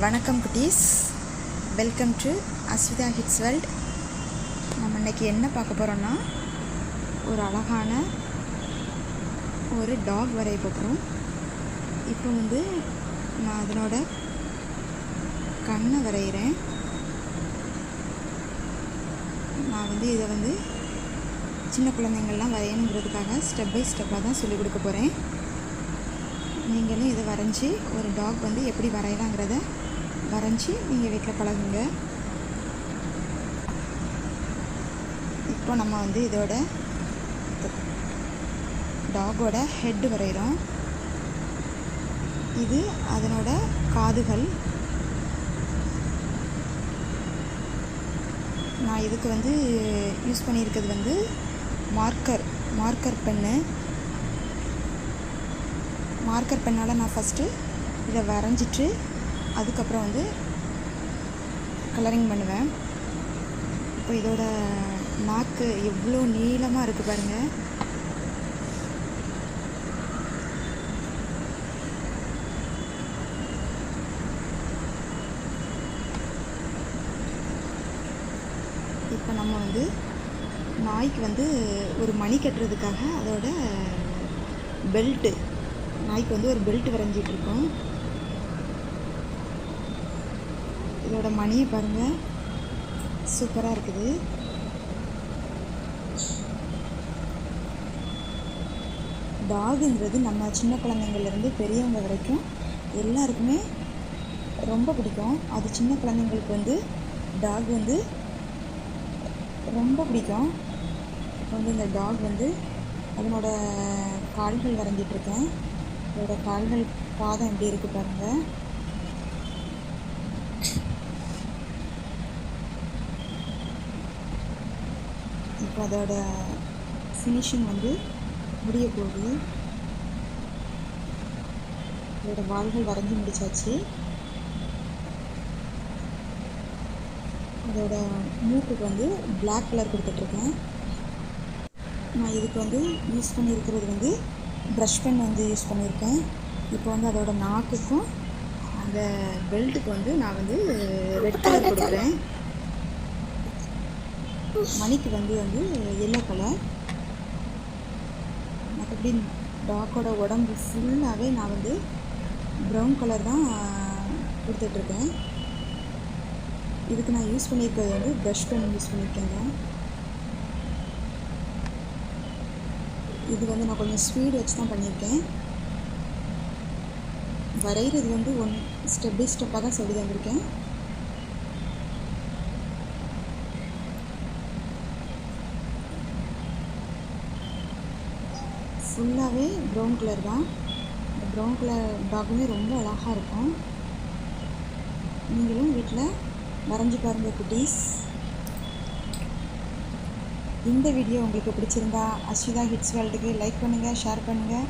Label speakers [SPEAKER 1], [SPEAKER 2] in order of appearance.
[SPEAKER 1] வணக்கம் குட்டீஸ், welcome to Ashwitha hits world. நம்ம இன்றைக்கி என்ன பார்க்க போகிறோன்னா, ஒரு அழகான ஒரு டாக் வரைய போகிறோம். இப்போ நான் அதனோட கண்ணை வரைகிறேன். நான் இதை சின்ன குழந்தைங்கள்லாம் வரையணுங்கிறதுக்காக ஸ்டெப் பை ஸ்டெப்பாக தான் சொல்லிக் கொடுக்க போகிறேன். நீங்களும் இதை வரைஞ்சி ஒரு டாக் எப்படி வரையலாங்கிறத வரைஞ்சி நீங்கள் வீட்டில் பழகுங்க. இப்போ நம்ம இதோட டாகோட ஹெட்டு வரைகிறோம். இது அதனோட காதுகள். நான் இதுக்கு யூஸ் பண்ணியிருக்கிறது மார்க்கர் பென்னு. மார்க்கர் பென்னால் நான் ஃபஸ்ட்டு இதை வரைஞ்சிட்டு அதுக்கப்புறம் கலரிங் பண்ணுவேன். இப்போ இதோட நாக்கு எவ்வளோ நீளமாக இருக்குது பாருங்கள். இப்போ நம்ம நாய்க்கு ஒரு மணி கட்டுறதுக்காக அதோட பெல்ட்டு, நாய்க்கு ஒரு பெல்ட் வரைஞ்சிட்ருக்கோம். இதோட மணியை பாருங்கள், சூப்பராக இருக்குது. டாகுங்கிறது நம்ம சின்ன குழந்தைங்கள்லேருந்து பெரியவங்க வரைக்கும் எல்லாருக்குமே ரொம்ப பிடிக்கும். அது சின்ன குழந்தைங்களுக்கு டாக் ரொம்ப பிடிக்கும். இப்போ இந்த டாக் அதனோட கால்கள் வரைஞ்சிட்ருக்கேன். அதோட கால்கள் பாதம் எப்படி இருக்குது பாருங்கள். இப்போ அதோட ஃபினிஷிங் முடிய போகுது. அதோட வால்கள் வரைஞ்சி முடிச்சாச்சு. அதோட மூக்குக்கு பிளாக் கலர் கொடுத்துட்ருக்கேன். நான் இதுக்கு யூஸ் பண்ணியிருக்கிறது ப்ரஷ் பென் யூஸ் பண்ணியிருக்கேன். இப்போ அதோட நாக்குக்கும் அந்த பெல்ட்டுக்கு நான் ரெட் கலர் கொடுக்குறேன். மணிக்கு எல்லோ கலர். மற்றபடி டாக்கோட உடம்பு ஃபுல்லாகவே நான் ப்ரௌன் கலர் தான் கொடுத்துட்ருக்கேன். இதுக்கு நான் யூஸ் பண்ணியிருக்கிறது ப்ரஷ் பென் யூஸ் பண்ணியிருக்கேங்க. இது நான் கொஞ்சம் ஸ்பீடு வச்சு தான் பண்ணியிருக்கேன். வரைகிறது ஸ்டெப் பை ஸ்டெப்பாக தான் சொல்லி தந்திருக்கேன். ஃபுல்லாகவே ப்ரௌன் கலர் தான். இந்த ப்ரௌன் கலர் டாகுமே ரொம்ப அழகாக இருக்கும். நீங்களும் வீட்டில் வரைஞ்சி பாருங்கள் குட்டீஸ். இந்த வீடியோ உங்களுக்கு பிடிச்சிருந்தா அஸ்விதா ஹிட்ஸ் வேர்ல்டுக்கு லைக் பண்ணுங்கள், ஷேர் பண்ணுங்கள்.